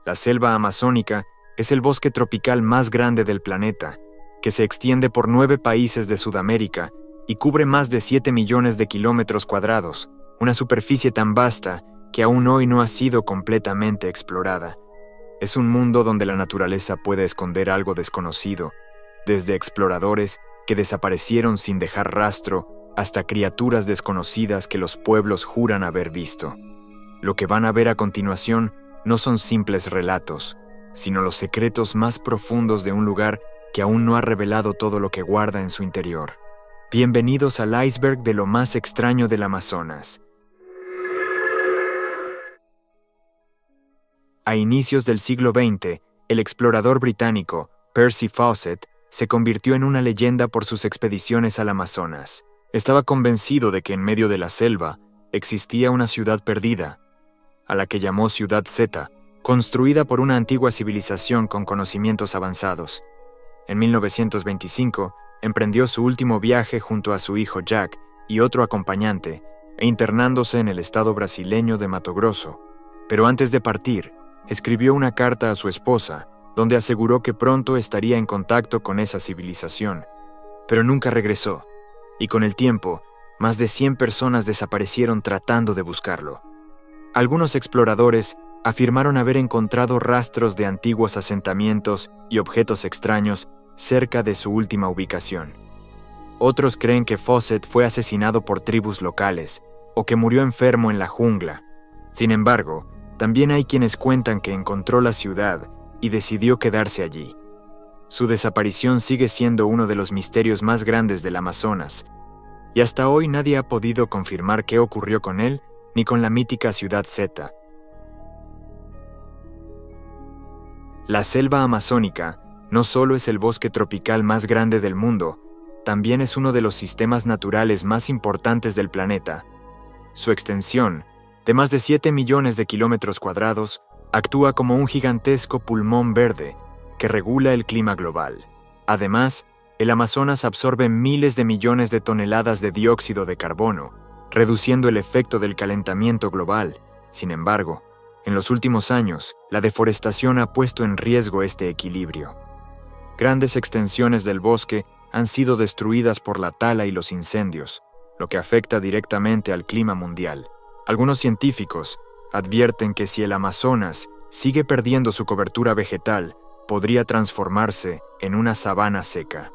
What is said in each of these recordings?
La selva amazónica es el bosque tropical más grande del planeta, que se extiende por 9 países de Sudamérica y cubre más de 7 millones de kilómetros cuadrados, una superficie tan vasta que aún hoy no ha sido completamente explorada. Es un mundo donde la naturaleza puede esconder algo desconocido, desde exploradores que desaparecieron sin dejar rastro hasta criaturas desconocidas que los pueblos juran haber visto. Lo que van a ver a continuación no son simples relatos, sino los secretos más profundos de un lugar que aún no ha revelado todo lo que guarda en su interior. Bienvenidos al iceberg de lo más extraño del Amazonas. A inicios del siglo XX, el explorador británico Percy Fawcett se convirtió en una leyenda por sus expediciones al Amazonas. Estaba convencido de que en medio de la selva existía una ciudad perdida, a la que llamó Ciudad Z, construida por una antigua civilización con conocimientos avanzados. En 1925, emprendió su último viaje junto a su hijo Jack y otro acompañante, internándose en el estado brasileño de Mato Grosso. Pero antes de partir, escribió una carta a su esposa, donde aseguró que pronto estaría en contacto con esa civilización. Pero nunca regresó, y con el tiempo, más de 100 personas desaparecieron tratando de buscarlo. Algunos exploradores afirmaron haber encontrado rastros de antiguos asentamientos y objetos extraños cerca de su última ubicación. Otros creen que Fawcett fue asesinado por tribus locales o que murió enfermo en la jungla. Sin embargo, también hay quienes cuentan que encontró la ciudad y decidió quedarse allí. Su desaparición sigue siendo uno de los misterios más grandes del Amazonas, y hasta hoy nadie ha podido confirmar qué ocurrió con él ni con la mítica Ciudad Z. La selva amazónica no solo es el bosque tropical más grande del mundo, también es uno de los sistemas naturales más importantes del planeta. Su extensión, de más de 7 millones de kilómetros cuadrados, actúa como un gigantesco pulmón verde que regula el clima global. Además, el Amazonas absorbe miles de millones de toneladas de dióxido de carbono, reduciendo el efecto del calentamiento global. Sin embargo, en los últimos años, la deforestación ha puesto en riesgo este equilibrio. Grandes extensiones del bosque han sido destruidas por la tala y los incendios, lo que afecta directamente al clima mundial. Algunos científicos advierten que si el Amazonas sigue perdiendo su cobertura vegetal, podría transformarse en una sabana seca.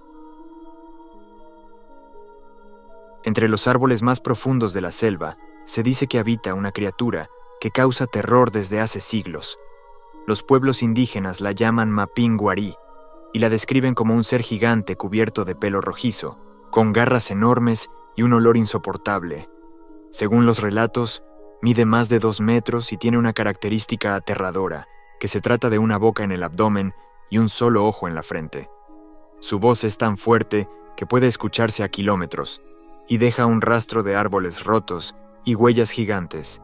Entre los árboles más profundos de la selva, se dice que habita una criatura que causa terror desde hace siglos. Los pueblos indígenas la llaman Mapinguari y la describen como un ser gigante cubierto de pelo rojizo, con garras enormes y un olor insoportable. Según los relatos, mide más de 2 metros y tiene una característica aterradora, que se trata de una boca en el abdomen y un solo ojo en la frente. Su voz es tan fuerte que puede escucharse a kilómetros y deja un rastro de árboles rotos y huellas gigantes.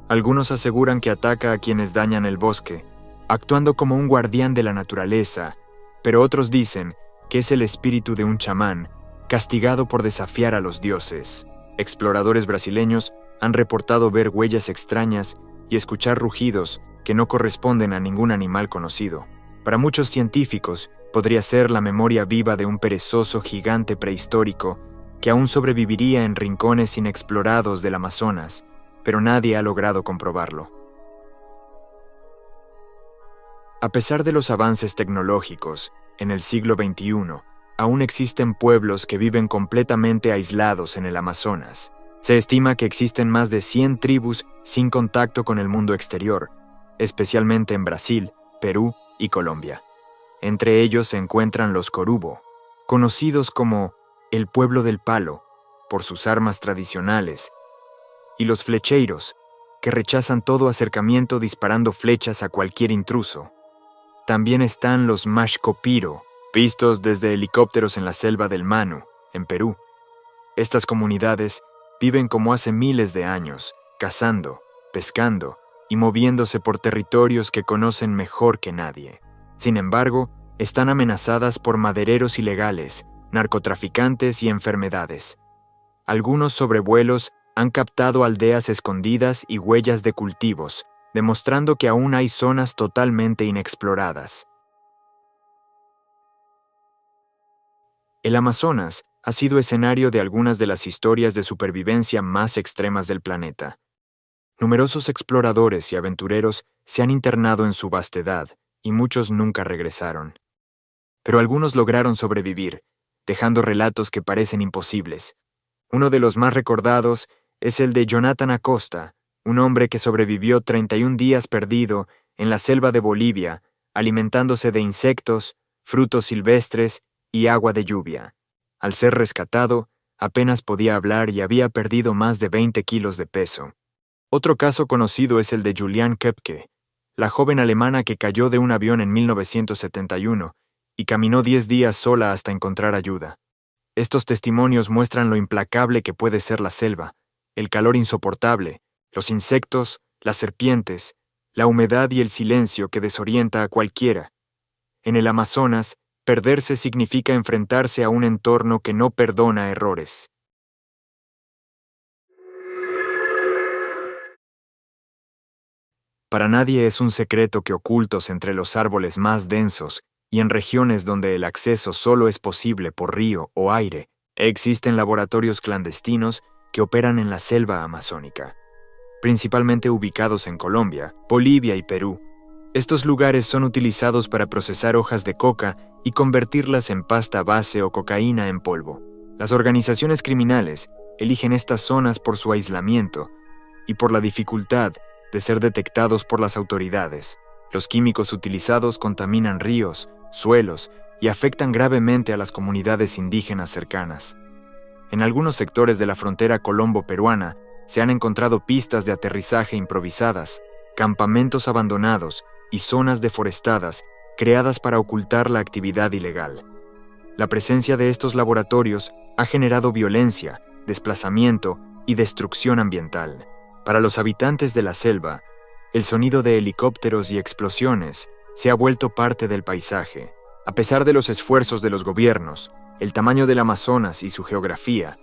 Algunos aseguran que ataca a quienes dañan el bosque, actuando como un guardián de la naturaleza, pero otros dicen que es el espíritu de un chamán, castigado por desafiar a los dioses. Exploradores brasileños han reportado ver huellas extrañas y escuchar rugidos que no corresponden a ningún animal conocido. Para muchos científicos, podría ser la memoria viva de un perezoso gigante prehistórico que aún sobreviviría en rincones inexplorados del Amazonas, pero nadie ha logrado comprobarlo. A pesar de los avances tecnológicos, en el siglo XXI, aún existen pueblos que viven completamente aislados en el Amazonas. Se estima que existen más de 100 tribus sin contacto con el mundo exterior, especialmente en Brasil, Perú y Colombia. Entre ellos se encuentran los Corubo, conocidos como el pueblo del palo, por sus armas tradicionales, y los flecheiros, que rechazan todo acercamiento disparando flechas a cualquier intruso. También están los Mashcopiro, vistos desde helicópteros en la selva del Manu, en Perú. Estas comunidades viven como hace miles de años, cazando, pescando y moviéndose por territorios que conocen mejor que nadie. Sin embargo, están amenazadas por madereros ilegales, narcotraficantes y enfermedades. Algunos sobrevuelos han captado aldeas escondidas y huellas de cultivos, demostrando que aún hay zonas totalmente inexploradas. El Amazonas ha sido escenario de algunas de las historias de supervivencia más extremas del planeta. Numerosos exploradores y aventureros se han internado en su vastedad, y muchos nunca regresaron. Pero algunos lograron sobrevivir, dejando relatos que parecen imposibles. Uno de los más recordados es el de Jonathan Acosta, un hombre que sobrevivió 31 días perdido en la selva de Bolivia, alimentándose de insectos, frutos silvestres y agua de lluvia. Al ser rescatado, apenas podía hablar y había perdido más de 20 kilos de peso. Otro caso conocido es el de Juliane Köpke, la joven alemana que cayó de un avión en 1971 y caminó 10 días sola hasta encontrar ayuda. Estos testimonios muestran lo implacable que puede ser la selva, el calor insoportable, los insectos, las serpientes, la humedad y el silencio que desorienta a cualquiera. En el Amazonas, perderse significa enfrentarse a un entorno que no perdona errores. Para nadie es un secreto que ocultos entre los árboles más densos y en regiones donde el acceso solo es posible por río o aire, existen laboratorios clandestinos que operan en la selva amazónica, principalmente ubicados en Colombia, Bolivia y Perú. Estos lugares son utilizados para procesar hojas de coca y convertirlas en pasta base o cocaína en polvo. Las organizaciones criminales eligen estas zonas por su aislamiento y por la dificultad de ser detectados por las autoridades. Los químicos utilizados contaminan ríos, suelos y afectan gravemente a las comunidades indígenas cercanas. En algunos sectores de la frontera colombo-peruana se han encontrado pistas de aterrizaje improvisadas, campamentos abandonados y zonas deforestadas creadas para ocultar la actividad ilegal. La presencia de estos laboratorios ha generado violencia, desplazamiento y destrucción ambiental. Para los habitantes de la selva, el sonido de helicópteros y explosiones se ha vuelto parte del paisaje. A pesar de los esfuerzos de los gobiernos, el tamaño del Amazonas y su geografía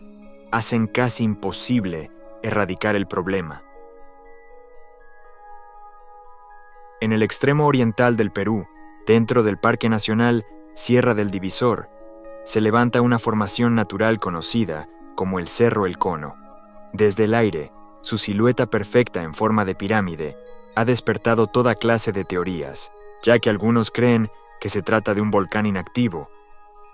hacen casi imposible erradicar el problema. En el extremo oriental del Perú, dentro del Parque Nacional Sierra del Divisor, se levanta una formación natural conocida como el Cerro El Cono. Desde el aire, su silueta perfecta en forma de pirámide ha despertado toda clase de teorías, ya que algunos creen que se trata de un volcán inactivo,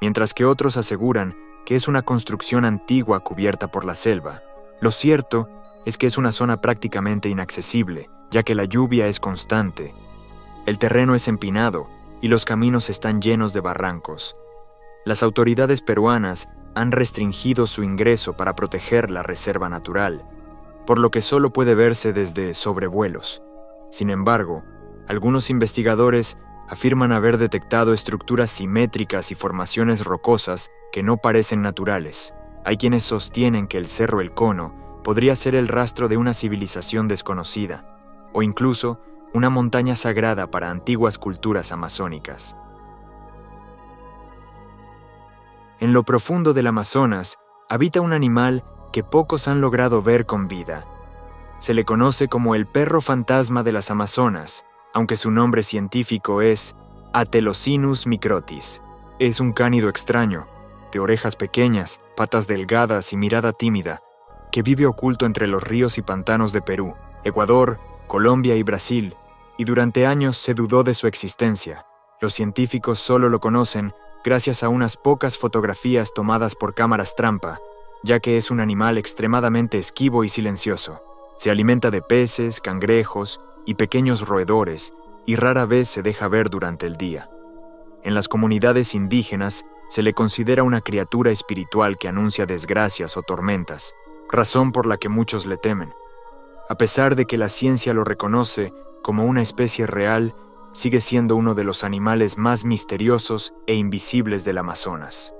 mientras que otros aseguran que es una construcción antigua cubierta por la selva. Lo cierto es que es una zona prácticamente inaccesible, ya que la lluvia es constante. El terreno es empinado y los caminos están llenos de barrancos. Las autoridades peruanas han restringido su ingreso para proteger la reserva natural, por lo que solo puede verse desde sobrevuelos. Sin embargo, algunos investigadores afirman haber detectado estructuras simétricas y formaciones rocosas que no parecen naturales. Hay quienes sostienen que el Cerro El Cono podría ser el rastro de una civilización desconocida, o incluso una montaña sagrada para antiguas culturas amazónicas. En lo profundo del Amazonas habita un animal que pocos han logrado ver con vida. Se le conoce como el perro fantasma de las Amazonas, aunque su nombre científico es Atelocinus microtis. Es un cánido extraño, de orejas pequeñas, patas delgadas y mirada tímida, que vive oculto entre los ríos y pantanos de Perú, Ecuador, Colombia y Brasil, y durante años se dudó de su existencia. Los científicos solo lo conocen gracias a unas pocas fotografías tomadas por cámaras trampa, ya que es un animal extremadamente esquivo y silencioso. Se alimenta de peces, cangrejos y pequeños roedores, y rara vez se deja ver durante el día. En las comunidades indígenas se le considera una criatura espiritual que anuncia desgracias o tormentas, razón por la que muchos le temen. A pesar de que la ciencia lo reconoce como una especie real, sigue siendo uno de los animales más misteriosos e invisibles del Amazonas.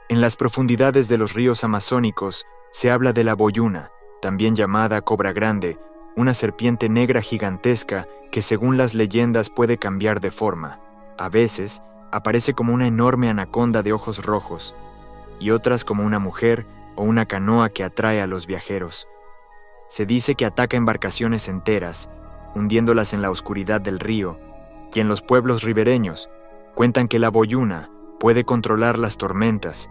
En las profundidades de los ríos amazónicos se habla de la boyuna, también llamada cobra grande, una serpiente negra gigantesca que según las leyendas puede cambiar de forma. A veces aparece como una enorme anaconda de ojos rojos, y otras como una mujer o una canoa que atrae a los viajeros. se dice que ataca embarcaciones enteras, hundiéndolas en la oscuridad del río, y en los pueblos ribereños cuentan que la boyuna puede controlar las tormentas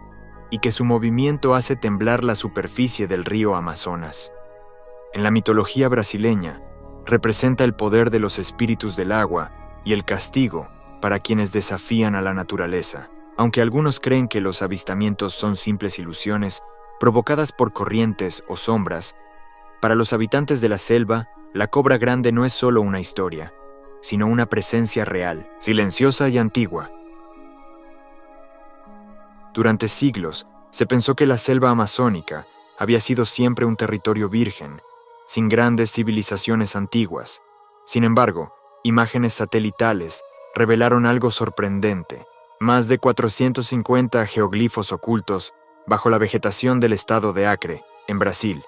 y que su movimiento hace temblar la superficie del río Amazonas. En la mitología brasileña, representa el poder de los espíritus del agua y el castigo para quienes desafían a la naturaleza. Aunque algunos creen que los avistamientos son simples ilusiones provocadas por corrientes o sombras, para los habitantes de la selva, la cobra grande no es solo una historia, sino una presencia real, silenciosa y antigua. Durante siglos, se pensó que la selva amazónica había sido siempre un territorio virgen, sin grandes civilizaciones antiguas. Sin embargo, imágenes satelitales revelaron algo sorprendente: más de 450 geoglifos ocultos bajo la vegetación del estado de Acre, en Brasil.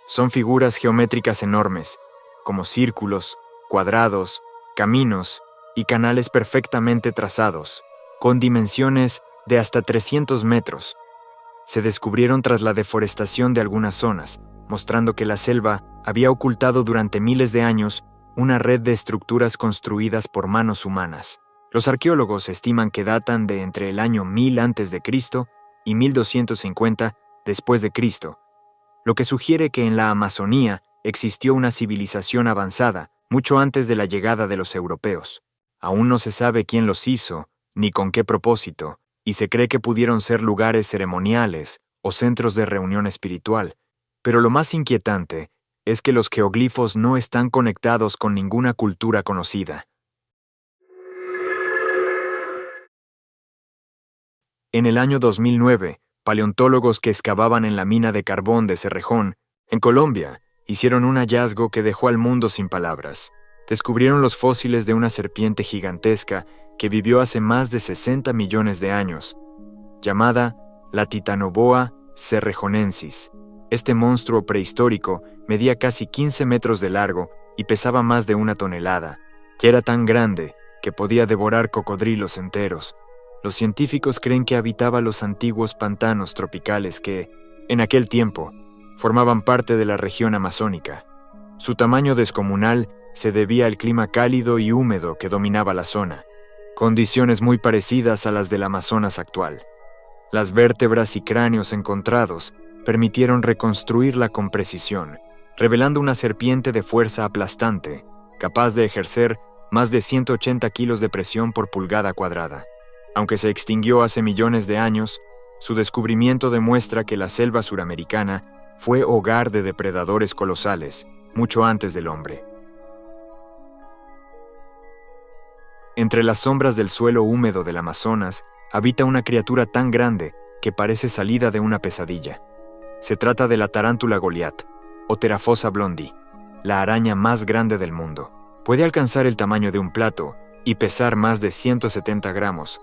Son figuras geométricas enormes, como círculos, cuadrados, caminos y canales perfectamente trazados, con dimensiones de hasta 300 metros. Se descubrieron tras la deforestación de algunas zonas, mostrando que la selva había ocultado durante miles de años una red de estructuras construidas por manos humanas. Los arqueólogos estiman que datan de entre el año 1000 a.C. y 1250 después de Cristo, lo que sugiere que en la Amazonía existió una civilización avanzada mucho antes de la llegada de los europeos. Aún no se sabe quién los hizo, ni con qué propósito, y se cree que pudieron ser lugares ceremoniales o centros de reunión espiritual. Pero lo más inquietante es que los geoglifos no están conectados con ninguna cultura conocida. En el año 2009, paleontólogos que excavaban en la mina de carbón de Cerrejón, en Colombia, hicieron un hallazgo que dejó al mundo sin palabras. Descubrieron los fósiles de una serpiente gigantesca que vivió hace más de 60 millones de años, llamada la Titanoboa cerrejonensis. Este monstruo prehistórico medía casi 15 metros de largo y pesaba más de 1 tonelada, que era tan grande que podía devorar cocodrilos enteros. Los científicos creen que habitaba los antiguos pantanos tropicales que, en aquel tiempo, formaban parte de la región amazónica. Su tamaño descomunal se debía al clima cálido y húmedo que dominaba la zona, condiciones muy parecidas a las del Amazonas actual. Las vértebras y cráneos encontrados permitieron reconstruirla con precisión, revelando una serpiente de fuerza aplastante, capaz de ejercer más de 180 kilos de presión por pulgada cuadrada. Aunque se extinguió hace millones de años, su descubrimiento demuestra que la selva suramericana fue hogar de depredadores colosales, mucho antes del hombre. Entre las sombras del suelo húmedo del Amazonas habita una criatura tan grande que parece salida de una pesadilla. Se trata de la tarántula Goliat, o Theraphosa blondi, la araña más grande del mundo. Puede alcanzar el tamaño de un plato y pesar más de 170 gramos.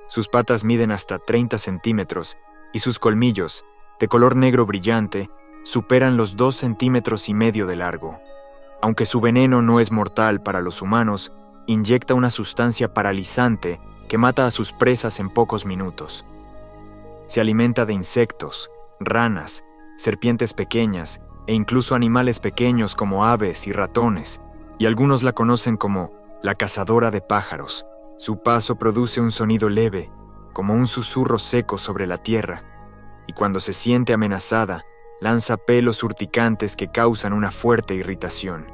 Sus patas miden hasta 30 centímetros y sus colmillos, de color negro brillante, superan los 2,5 centímetros de largo. Aunque su veneno no es mortal para los humanos, inyecta una sustancia paralizante que mata a sus presas en pocos minutos. Se alimenta de insectos, ranas, serpientes pequeñas e incluso animales pequeños como aves y ratones, y algunos la conocen como la cazadora de pájaros. Su paso produce un sonido leve, como un susurro seco sobre la tierra, y cuando se siente amenazada, lanza pelos urticantes que causan una fuerte irritación.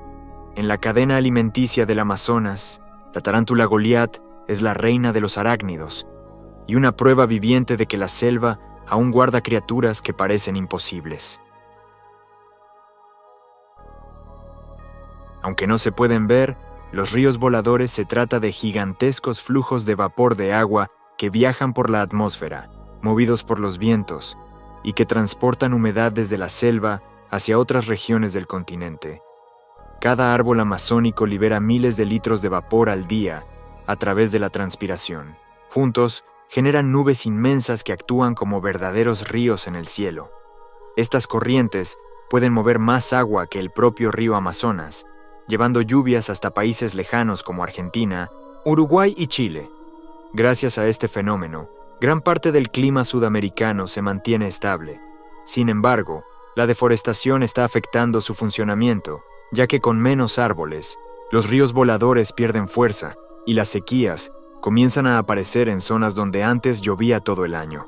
En la cadena alimenticia del Amazonas, la tarántula Goliat es la reina de los arácnidos y una prueba viviente de que la selva aún guarda criaturas que parecen imposibles. Aunque no se pueden ver, los ríos voladores se trata de gigantescos flujos de vapor de agua que viajan por la atmósfera, movidos por los vientos, y que transportan humedad desde la selva hacia otras regiones del continente. Cada árbol amazónico libera miles de litros de vapor al día a través de la transpiración. Juntos, generan nubes inmensas que actúan como verdaderos ríos en el cielo. Estas corrientes pueden mover más agua que el propio río Amazonas, llevando lluvias hasta países lejanos como Argentina, Uruguay y Chile. Gracias a este fenómeno, gran parte del clima sudamericano se mantiene estable. Sin embargo, La deforestación está afectando su funcionamiento, ya que con menos árboles, los ríos voladores pierden fuerza y las sequías comienzan a aparecer en zonas donde antes llovía todo el año.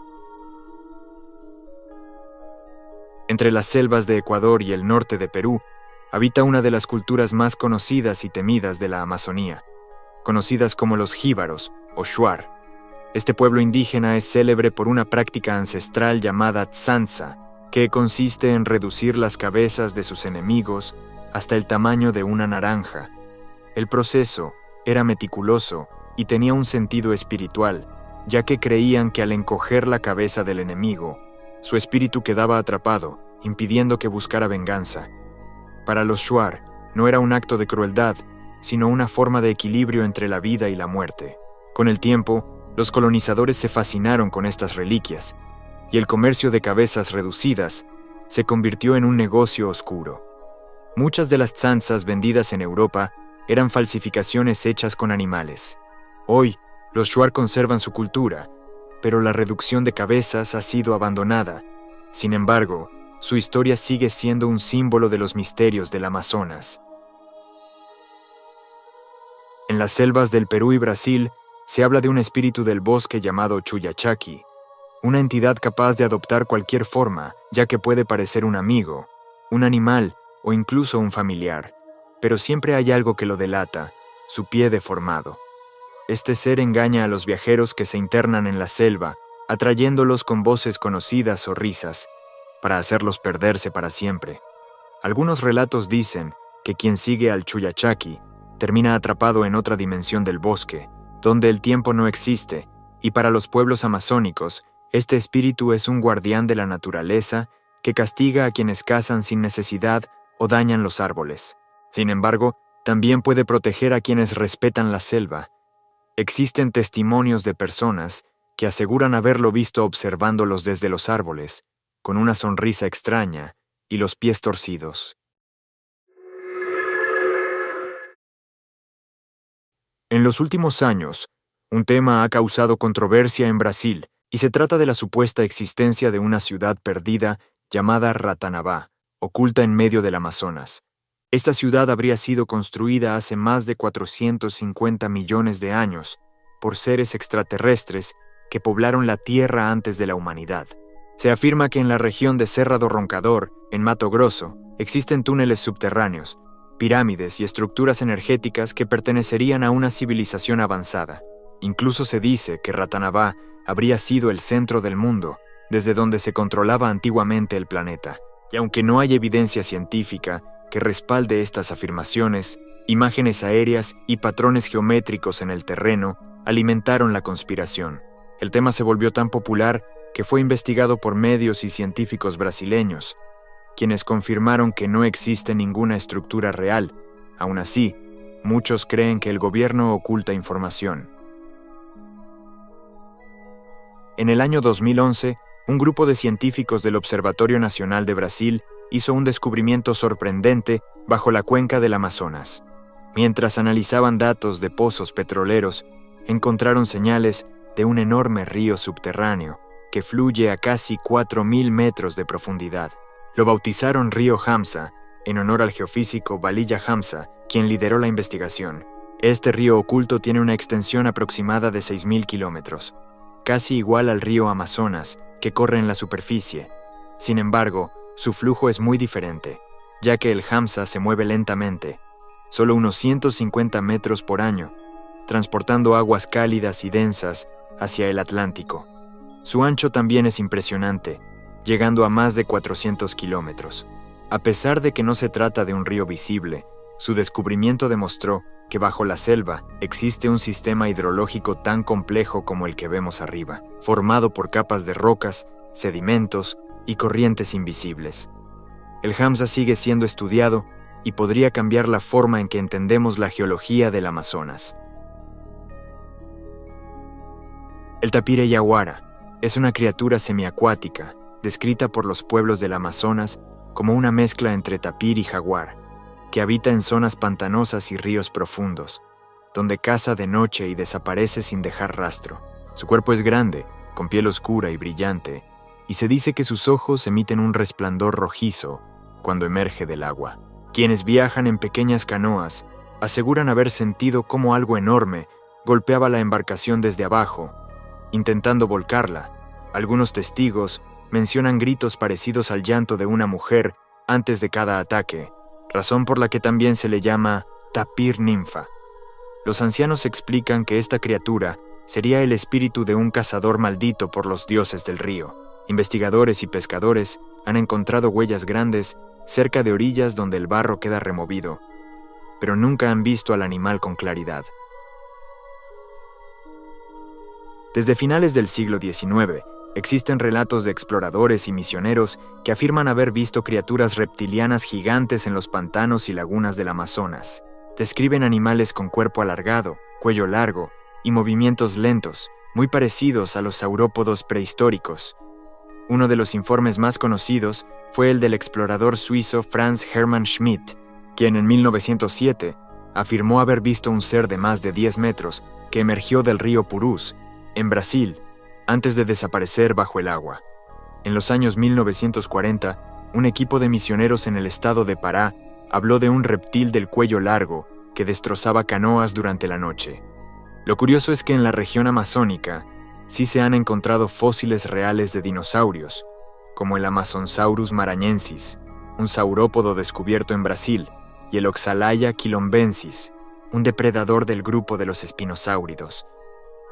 Entre las selvas de Ecuador y el norte de Perú, habita una de las culturas más conocidas y temidas de la Amazonía, conocidas como los jíbaros o shuar. Este pueblo indígena es célebre por una práctica ancestral llamada tzantza, que consiste en reducir las cabezas de sus enemigos hasta el tamaño de una naranja. El proceso era meticuloso y tenía un sentido espiritual, ya que creían que al encoger la cabeza del enemigo, su espíritu quedaba atrapado, impidiendo que buscara venganza. Para los shuar, no era un acto de crueldad, sino una forma de equilibrio entre la vida y la muerte. Con el tiempo, los colonizadores se fascinaron con estas reliquias, y el comercio de cabezas reducidas se convirtió en un negocio oscuro. Muchas de las tzantzas vendidas en Europa eran falsificaciones hechas con animales. Hoy, los shuar conservan su cultura, pero la reducción de cabezas ha sido abandonada. Sin embargo, su historia sigue siendo un símbolo de los misterios del Amazonas. En las selvas del Perú y Brasil, se habla de un espíritu del bosque llamado Chuyachaki, una entidad capaz de adoptar cualquier forma, ya que puede parecer un amigo, un animal o incluso un familiar, pero siempre hay algo que lo delata, su pie deformado. Este ser engaña a los viajeros que se internan en la selva, atrayéndolos con voces conocidas o risas, para hacerlos perderse para siempre. Algunos relatos dicen que quien sigue al Chuyachaki termina atrapado en otra dimensión del bosque, donde el tiempo no existe, y para los pueblos amazónicos, este espíritu es un guardián de la naturaleza que castiga a quienes cazan sin necesidad o dañan los árboles. Sin embargo, también puede proteger a quienes respetan la selva. Existen testimonios de personas que aseguran haberlo visto observándolos desde los árboles, con una sonrisa extraña y los pies torcidos. En los últimos años, un tema ha causado controversia en Brasil, y se trata de la supuesta existencia de una ciudad perdida llamada Ratanabá, oculta en medio del Amazonas. Esta ciudad habría sido construida hace más de 450 millones de años por seres extraterrestres que poblaron la Tierra antes de la humanidad. Se afirma que en la región de Serra do Roncador, en Mato Grosso, existen túneles subterráneos, pirámides y estructuras energéticas que pertenecerían a una civilización avanzada. Incluso se dice que Ratanabá habría sido el centro del mundo, desde donde se controlaba antiguamente el planeta. Y aunque no hay evidencia científica que respalde estas afirmaciones, imágenes aéreas y patrones geométricos en el terreno alimentaron la conspiración. El tema se volvió tan popular que fue investigado por medios y científicos brasileños, quienes confirmaron que no existe ninguna estructura real. Aún así, muchos creen que el gobierno oculta información. En el año 2011, un grupo de científicos del Observatorio Nacional de Brasil hizo un descubrimiento sorprendente bajo la cuenca del Amazonas. Mientras analizaban datos de pozos petroleros, encontraron señales de un enorme río subterráneo que fluye a casi 4.000 metros de profundidad. Lo bautizaron Río Hamza, en honor al geofísico Valilla Hamza, quien lideró la investigación. Este río oculto tiene una extensión aproximada de 6.000 kilómetros, casi igual al río Amazonas, que corre en la superficie. Sin embargo, su flujo es muy diferente, ya que el Hamza se mueve lentamente, solo unos 150 metros por año, transportando aguas cálidas y densas hacia el Atlántico. Su ancho también es impresionante, llegando a más de 400 kilómetros. A pesar de que no se trata de un río visible, su descubrimiento demostró que bajo la selva existe un sistema hidrológico tan complejo como el que vemos arriba, formado por capas de rocas, sedimentos y corrientes invisibles. El Hamza sigue siendo estudiado y podría cambiar la forma en que entendemos la geología del Amazonas. El tapire yaguara es una criatura semiacuática, descrita por los pueblos del Amazonas como una mezcla entre tapir y jaguar, que habita en zonas pantanosas y ríos profundos, donde caza de noche y desaparece sin dejar rastro. Su cuerpo es grande, con piel oscura y brillante, y se dice que sus ojos emiten un resplandor rojizo cuando emerge del agua. Quienes viajan en pequeñas canoas aseguran haber sentido cómo algo enorme golpeaba la embarcación desde abajo, intentando volcarla. Algunos testigos mencionan gritos parecidos al llanto de una mujer antes de cada ataque, razón por la que también se le llama tapir ninfa. Los ancianos explican que esta criatura sería el espíritu de un cazador maldito por los dioses del río. Investigadores y pescadores han encontrado huellas grandes cerca de orillas donde el barro queda removido, pero nunca han visto al animal con claridad. Desde finales del siglo XIX, existen relatos de exploradores y misioneros que afirman haber visto criaturas reptilianas gigantes en los pantanos y lagunas del Amazonas. Describen animales con cuerpo alargado, cuello largo y movimientos lentos, muy parecidos a los saurópodos prehistóricos. Uno de los informes más conocidos fue el del explorador suizo Franz Hermann Schmidt, quien en 1907 afirmó haber visto un ser de más de 10 metros que emergió del río Purus, en Brasil, antes de desaparecer bajo el agua. En los años 1940, un equipo de misioneros en el estado de Pará habló de un reptil del cuello largo que destrozaba canoas durante la noche. Lo curioso es que en la región amazónica sí se han encontrado fósiles reales de dinosaurios, como el Amazonsaurus maranhensis, un saurópodo descubierto en Brasil, y el Oxalaya quilombensis, un depredador del grupo de los espinosáuridos.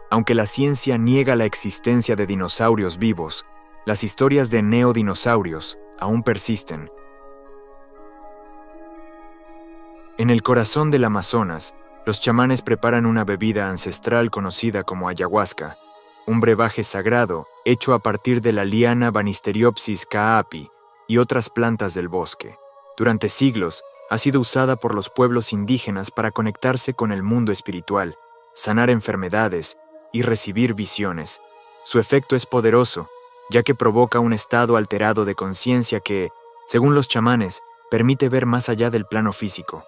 Aunque la ciencia niega la existencia de dinosaurios vivos, las historias de neodinosaurios aún persisten. En el corazón del Amazonas, los chamanes preparan una bebida ancestral conocida como ayahuasca, un brebaje sagrado hecho a partir de la liana Banisteriopsis caapi y otras plantas del bosque. Durante siglos, ha sido usada por los pueblos indígenas para conectarse con el mundo espiritual, sanar enfermedades y recibir visiones. Su efecto es poderoso, ya que provoca un estado alterado de conciencia que, según los chamanes, permite ver más allá del plano físico.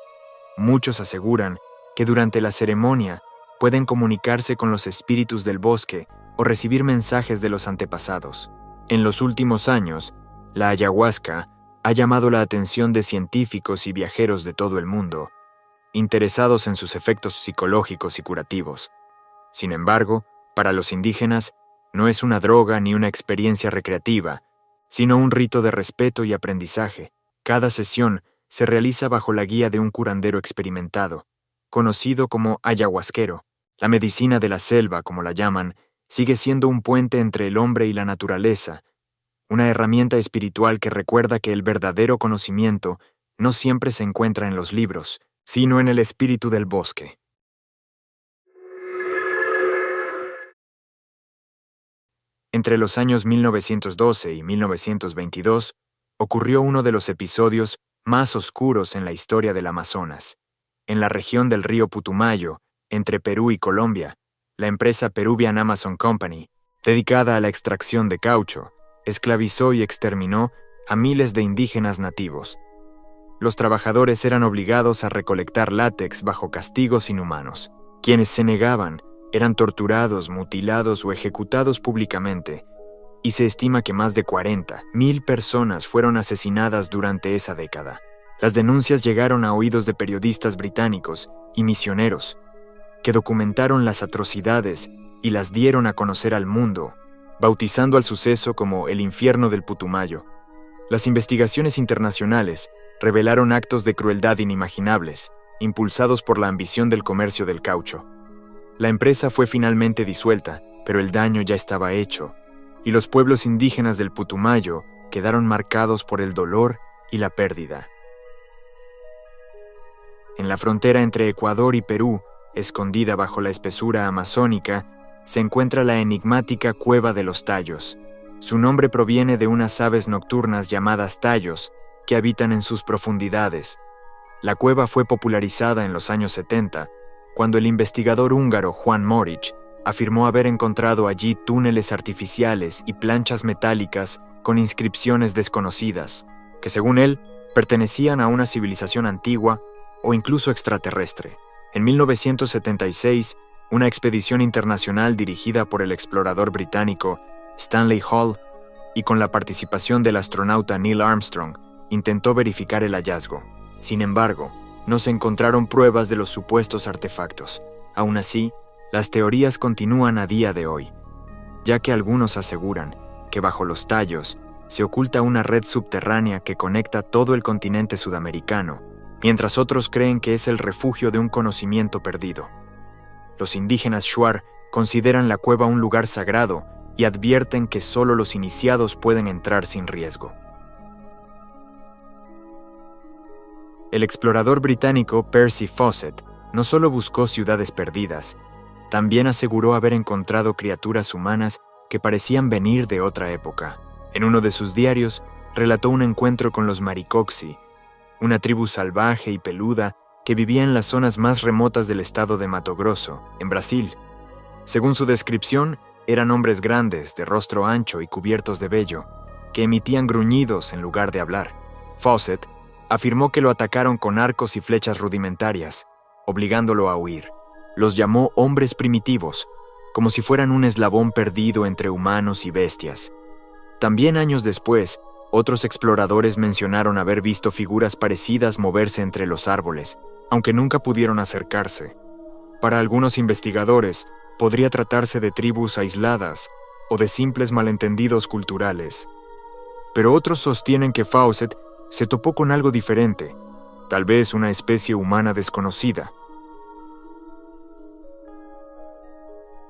Muchos aseguran que durante la ceremonia pueden comunicarse con los espíritus del bosque o recibir mensajes de los antepasados. En los últimos años, la ayahuasca ha llamado la atención de científicos y viajeros de todo el mundo, interesados en sus efectos psicológicos y curativos. Sin embargo, para los indígenas, no es una droga ni una experiencia recreativa, sino un rito de respeto y aprendizaje. Cada sesión se realiza bajo la guía de un curandero experimentado, conocido como ayahuasquero. La medicina de la selva, como la llaman, sigue siendo un puente entre el hombre y la naturaleza, una herramienta espiritual que recuerda que el verdadero conocimiento no siempre se encuentra en los libros, sino en el espíritu del bosque. Entre los años 1912 y 1922, ocurrió uno de los episodios más oscuros en la historia del Amazonas. En la región del río Putumayo, entre Perú y Colombia, la empresa Peruvian Amazon Company, dedicada a la extracción de caucho, esclavizó y exterminó a miles de indígenas nativos. Los trabajadores eran obligados a recolectar látex bajo castigos inhumanos. Quienes se negaban eran torturados, mutilados o ejecutados públicamente, y se estima que más de 40.000 personas fueron asesinadas durante esa década. Las denuncias llegaron a oídos de periodistas británicos y misioneros, que documentaron las atrocidades y las dieron a conocer al mundo, bautizando al suceso como el infierno del Putumayo. Las investigaciones internacionales revelaron actos de crueldad inimaginables, impulsados por la ambición del comercio del caucho. La empresa fue finalmente disuelta, pero el daño ya estaba hecho, y los pueblos indígenas del Putumayo quedaron marcados por el dolor y la pérdida. En la frontera entre Ecuador y Perú, escondida bajo la espesura amazónica, se encuentra la enigmática Cueva de los Tallos. Su nombre proviene de unas aves nocturnas llamadas tallos, que habitan en sus profundidades. La cueva fue popularizada en los años 70, cuando el investigador húngaro Juan Moric afirmó haber encontrado allí túneles artificiales y planchas metálicas con inscripciones desconocidas, que según él, pertenecían a una civilización antigua o incluso extraterrestre. En 1976, una expedición internacional dirigida por el explorador británico Stanley Hall y con la participación del astronauta Neil Armstrong, intentó verificar el hallazgo. Sin embargo, no se encontraron pruebas de los supuestos artefactos. Aún así, las teorías continúan a día de hoy, ya que algunos aseguran que bajo los tallos se oculta una red subterránea que conecta todo el continente sudamericano, mientras otros creen que es el refugio de un conocimiento perdido. Los indígenas Shuar consideran la cueva un lugar sagrado y advierten que solo los iniciados pueden entrar sin riesgo. El explorador británico Percy Fawcett no solo buscó ciudades perdidas, también aseguró haber encontrado criaturas humanas que parecían venir de otra época. En uno de sus diarios, relató un encuentro con los Maricoxi, una tribu salvaje y peluda que vivía en las zonas más remotas del estado de Mato Grosso, en Brasil. Según su descripción, eran hombres grandes, de rostro ancho y cubiertos de vello, que emitían gruñidos en lugar de hablar. Fawcett afirmó que lo atacaron con arcos y flechas rudimentarias, obligándolo a huir. Los llamó hombres primitivos, como si fueran un eslabón perdido entre humanos y bestias. También años después, otros exploradores mencionaron haber visto figuras parecidas moverse entre los árboles, aunque nunca pudieron acercarse. Para algunos investigadores, podría tratarse de tribus aisladas o de simples malentendidos culturales. Pero otros sostienen que Fawcett se topó con algo diferente, tal vez una especie humana desconocida.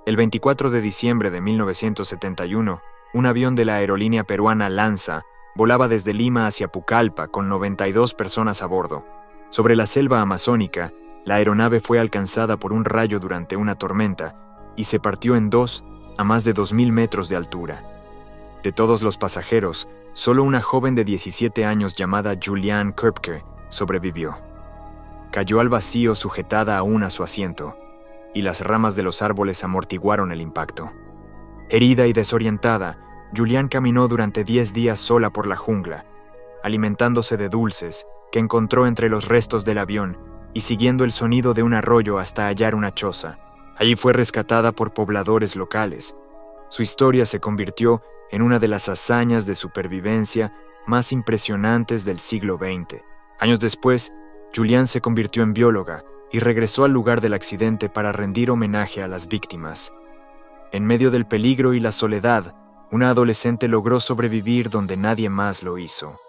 El 24 de diciembre de 1971, un avión de la aerolínea peruana Lanza volaba desde Lima hacia Pucallpa con 92 personas a bordo. Sobre la selva amazónica, la aeronave fue alcanzada por un rayo durante una tormenta y se partió en dos a más de 2.000 metros de altura. De todos los pasajeros, solo una joven de 17 años llamada Julianne Köpke sobrevivió. Cayó al vacío sujetada aún a su asiento, y las ramas de los árboles amortiguaron el impacto. Herida y desorientada, Julianne caminó durante 10 días sola por la jungla, alimentándose de dulces que encontró entre los restos del avión y siguiendo el sonido de un arroyo hasta hallar una choza. Allí fue rescatada por pobladores locales. Su historia se convirtió en una de las hazañas de supervivencia más impresionantes del siglo XX. Años después, Julianne se convirtió en bióloga y regresó al lugar del accidente para rendir homenaje a las víctimas. En medio del peligro y la soledad, una adolescente logró sobrevivir donde nadie más lo hizo.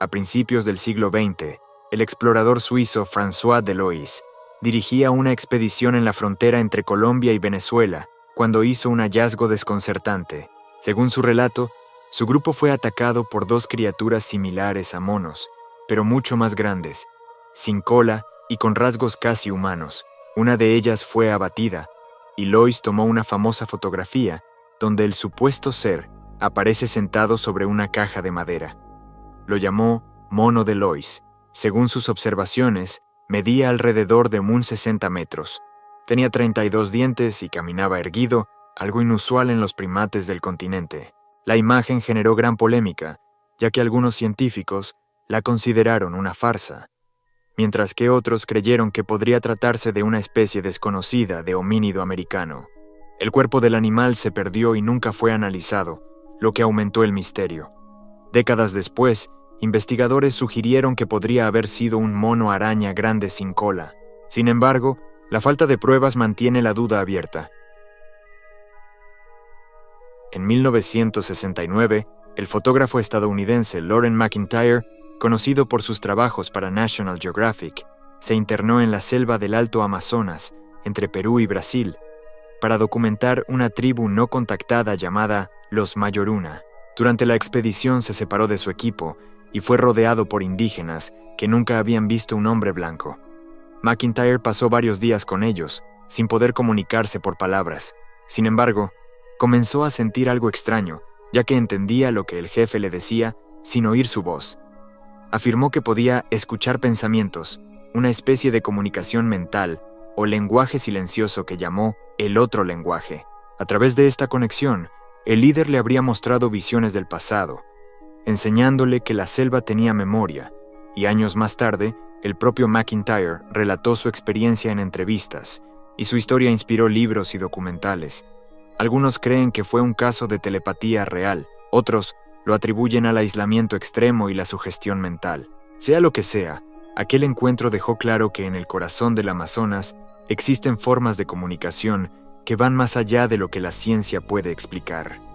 A principios del siglo XX, el explorador suizo François Delois dirigía una expedición en la frontera entre Colombia y Venezuela cuando hizo un hallazgo desconcertante. Según su relato, su grupo fue atacado por dos criaturas similares a monos, pero mucho más grandes, sin cola y con rasgos casi humanos. Una de ellas fue abatida, y Lois tomó una famosa fotografía donde el supuesto ser aparece sentado sobre una caja de madera. Lo llamó Mono de Lois. Según sus observaciones, medía alrededor de 60 metros. Tenía 32 dientes y caminaba erguido, algo inusual en los primates del continente. La imagen generó gran polémica, ya que algunos científicos la consideraron una farsa, mientras que otros creyeron que podría tratarse de una especie desconocida de homínido americano. El cuerpo del animal se perdió y nunca fue analizado, lo que aumentó el misterio. Décadas después, investigadores sugirieron que podría haber sido un mono araña grande sin cola. Sin embargo, la falta de pruebas mantiene la duda abierta. En 1969, el fotógrafo estadounidense Loren McIntyre, conocido por sus trabajos para National Geographic, se internó en la selva del Alto Amazonas, entre Perú y Brasil, para documentar una tribu no contactada llamada los Mayoruna. Durante la expedición se separó de su equipo y fue rodeado por indígenas que nunca habían visto un hombre blanco. McIntyre pasó varios días con ellos, sin poder comunicarse por palabras. Sin embargo, comenzó a sentir algo extraño, ya que entendía lo que el jefe le decía sin oír su voz. Afirmó que podía escuchar pensamientos, una especie de comunicación mental o lenguaje silencioso que llamó el otro lenguaje. A través de esta conexión, el líder le habría mostrado visiones del pasado, enseñándole que la selva tenía memoria, y años más tarde, el propio McIntyre relató su experiencia en entrevistas, y su historia inspiró libros y documentales. Algunos creen que fue un caso de telepatía real, otros lo atribuyen al aislamiento extremo y la sugestión mental. Sea lo que sea, aquel encuentro dejó claro que en el corazón del Amazonas existen formas de comunicación que van más allá de lo que la ciencia puede explicar.